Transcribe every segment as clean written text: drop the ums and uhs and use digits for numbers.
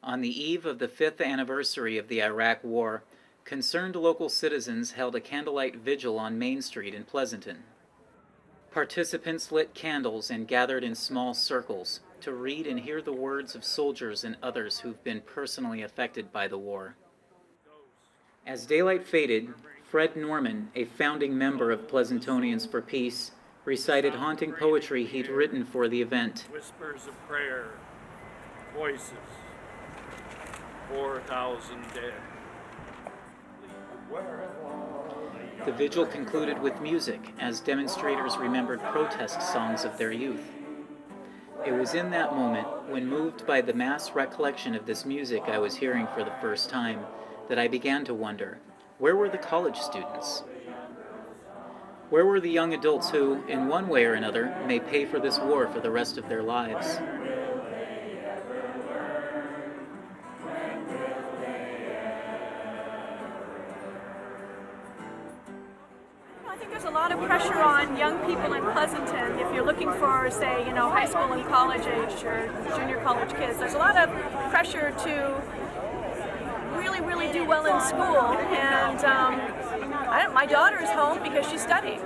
on the eve of the 5th anniversary of the Iraq War, concerned local citizens held a candlelight vigil on Main Street in Pleasanton. Participants lit candles and gathered in small circles to read and hear the words of soldiers and others who've been personally affected by the war. As daylight faded, Fred Norman, a founding member of Pleasantonians for Peace, recited haunting poetry he'd written for the event. Whispers of prayer, voices, 4,000 dead. The vigil concluded with music as demonstrators remembered protest songs of their youth. It was in that moment, when moved by the mass recollection of this music I was hearing for the first time, that I began to wonder, where were the college students? Where were the young adults who, in one way or another, may pay for this war for the rest of their lives? I think there's a lot of pressure on young people in Pleasanton. If you're looking for, say, high school and college age or junior college kids, there's a lot of pressure to really do well in school. And my daughter is home because she's studying.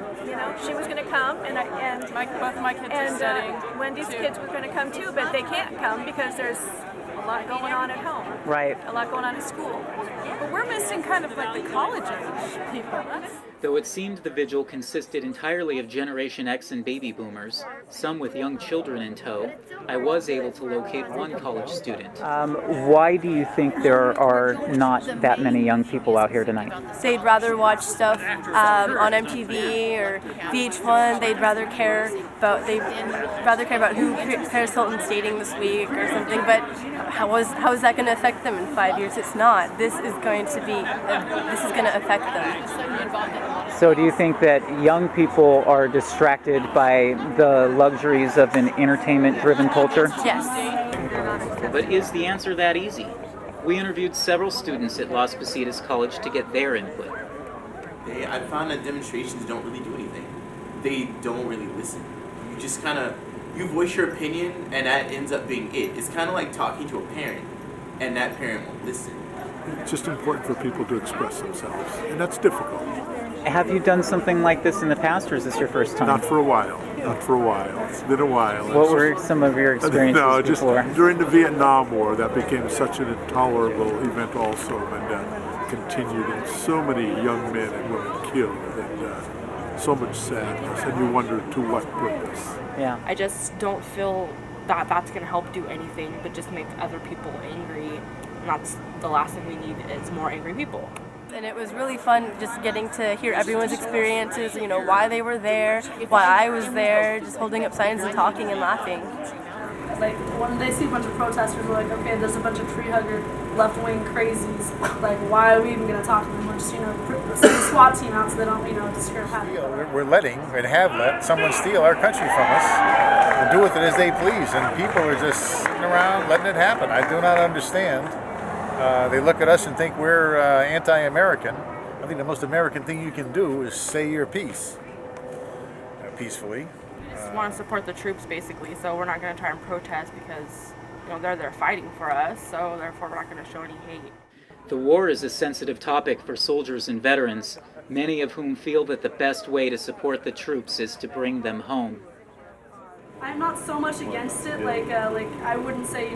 She was going to come, and both of my kids are studying. Wendy's kids were going to come too, but they can't come because there's a lot going on at home. Right. A lot going on at school. But we're missing kind of like the college age people. Though it seemed the vigil consisted entirely of Generation X and baby boomers, some with young children in tow, I was able to locate one college student. Why do you think there are not that many young people out here tonight? They'd rather watch stuff on MTV or VH1. They'd rather care about who Paris Hilton's dating this week or something. But how is that going to affect them in 5 years? It's not. This is going to affect them. So do you think that young people are distracted by the luxuries of an entertainment-driven culture? Yes. But is the answer that easy? We interviewed several students at Las Positas College to get their input. I found that demonstrations don't really do anything. They don't really listen. You just you voice your opinion, and that ends up being it. It's kind of like talking to a parent, and that parent won't listen. It's just important for people to express themselves, and that's difficult. Have you done something like this in the past, or is this your first time? Not for a while. It's been a while. What were some of your experiences before? Just during the Vietnam War, that became such an intolerable event also, and continued, and so many young men and women killed, and so much sadness, and you wonder to what purpose. Yeah. I just don't feel that that's going to help do anything but just make other people angry. And that's the last thing we need is more angry people. And it was really fun just getting to hear everyone's experiences, why they were there, why I was there, just holding up signs and talking and laughing. Like, when they see a bunch of protesters, we're like, okay, there's a bunch of tree-hugger, left-wing crazies. Like, why are we even going to talk to them? We're just, send the SWAT team out so they don't, disturb happen. We're letting, and have let, someone steal our country from us and do with it as they please. And people are just sitting around letting it happen. I do not understand. They look at us and think we're anti-American. I think the most American thing you can do is say your piece peacefully. We just want to support the troops, basically, so we're not going to try and protest because they're there fighting for us, so therefore we're not going to show any hate. The war is a sensitive topic for soldiers and veterans, many of whom feel that the best way to support the troops is to bring them home. I'm not so much against it, like I wouldn't say,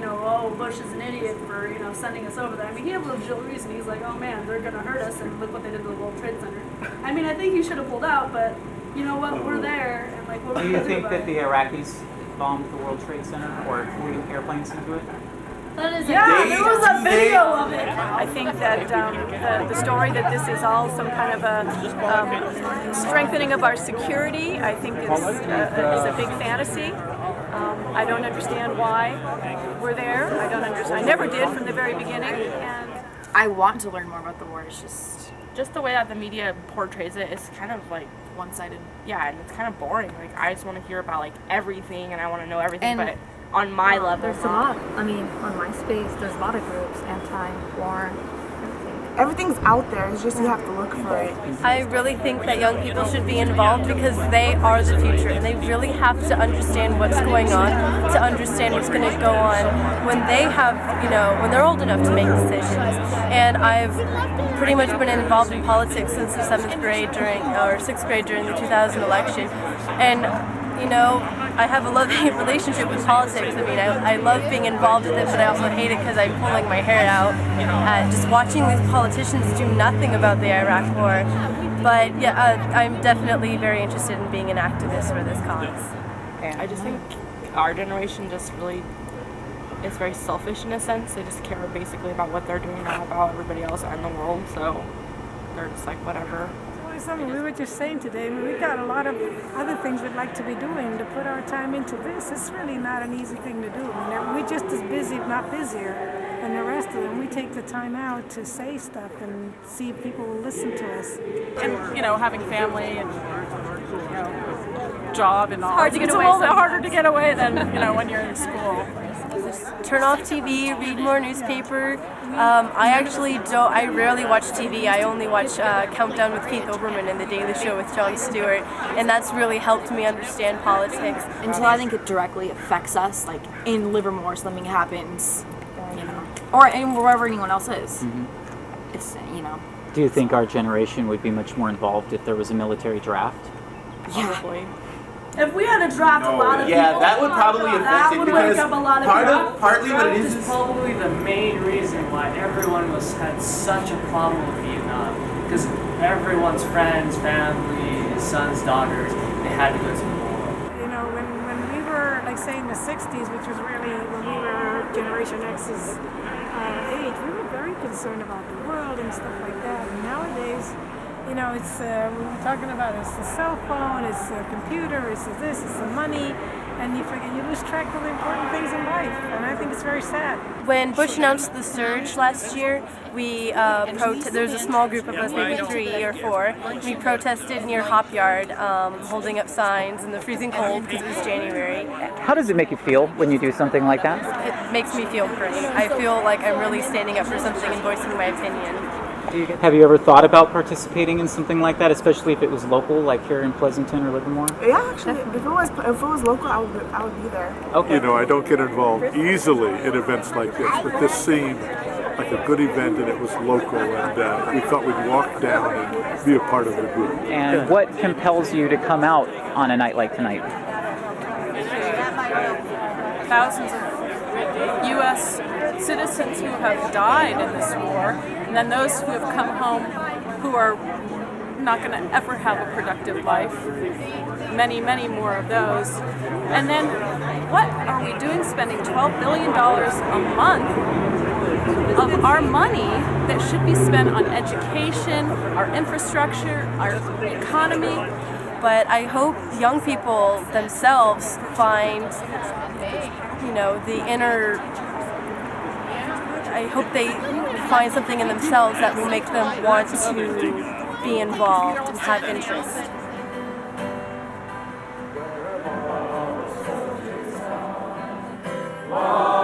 Bush is an idiot for, sending us over there. I mean, he had a legitimate reason. He's like, oh man, they're going to hurt us, and look what they did to the World Trade Center. I mean, I think he should have pulled out, but you know what, we're there, and what do you think that the Iraqis bombed the World Trade Center or flew airplanes into it? Yeah, there was a video of it. I think that the story that this is all some kind of a strengthening of our security, I think is a big fantasy. I don't understand why we're there. I don't understand. I never did from the very beginning. And I want to learn more about the war. It's just the way that the media portrays it is kind of like one-sided. Yeah, and it's kind of boring. Like, I just want to hear about everything, and I want to know everything, but on my level. There's a lot. I mean, on MySpace, there's a lot of groups, anti-war, everything. everything's out there. It's just you have to look for it. I really think that young people should be involved because they are the future and they really have to understand what's going on, to understand what's going to go on when they have, when they're old enough to make decisions. And I've pretty much been involved in politics since the 6th grade during the 2000 election. And I have a love-hate relationship with politics. I mean, I love being involved with it, but I also hate it because I'm pulling my hair out just watching these politicians do nothing about the Iraq War. But yeah, I'm definitely very interested in being an activist for this cause. I just think our generation just really is very selfish in a sense. They just care basically about what they're doing, not about everybody else in the world. So they're just like, whatever. Something we were just saying today, we've got a lot of other things we'd like to be doing. To put our time into this, it's really not an easy thing to do. We're just as busy, if not busier, than the rest of them. We take the time out to say stuff and see if people will listen to us. And, having family and, job and all. Hard to get it's away a little bit sometimes. harder to get away than, when you're in school. Turn off TV, read more newspaper. I rarely watch TV. I only watch Countdown with Keith Olbermann and The Daily Show with Jon Stewart, and that's really helped me understand politics. Until I think it directly affects us, like in Livermore, something happens, or wherever anyone else is. Mm-hmm. It's, Do you think our generation would be much more involved if there was a military draft? Probably. If we had to draft a lot of people, that would probably affect it would because wake up a lot of partly what it is probably the main reason why everyone had such a problem with Vietnam, because everyone's friends, family, sons, daughters, they had to go to the war. When we were, say, in the 60s, which was really when we were Generation X's age, we were very concerned about the world and stuff like that. And nowadays, it's we're talking about it's the cell phone, it's the computer, it's this, it's the money, and you lose track of the important things in life, and I think it's very sad. When Bush announced the surge last year, there was a small group of us, maybe 3 or 4. We protested near Hop Yard, holding up signs in the freezing cold because it was January. How does it make you feel when you do something like that? It makes me feel great. I feel like I'm really standing up for something and voicing my opinion. Have you ever thought about participating in something like that, especially if it was local, like here in Pleasanton or Livermore? Yeah, actually, if it was local, I would be there. Okay. I don't get involved easily in events like this, but this seemed like a good event and it was local, and we thought we'd walk down and be a part of the group. And what compels you to come out on a night like tonight? Thousands of U.S. citizens who have died in this war, and then those who have come home who are not going to ever have a productive life. Many, many more of those. And then what are we doing spending $12 billion a month of our money that should be spent on education, our infrastructure, our economy? But I hope young people themselves find, the inner... I hope they find something in themselves that will make them want to be involved and have interest. Wow.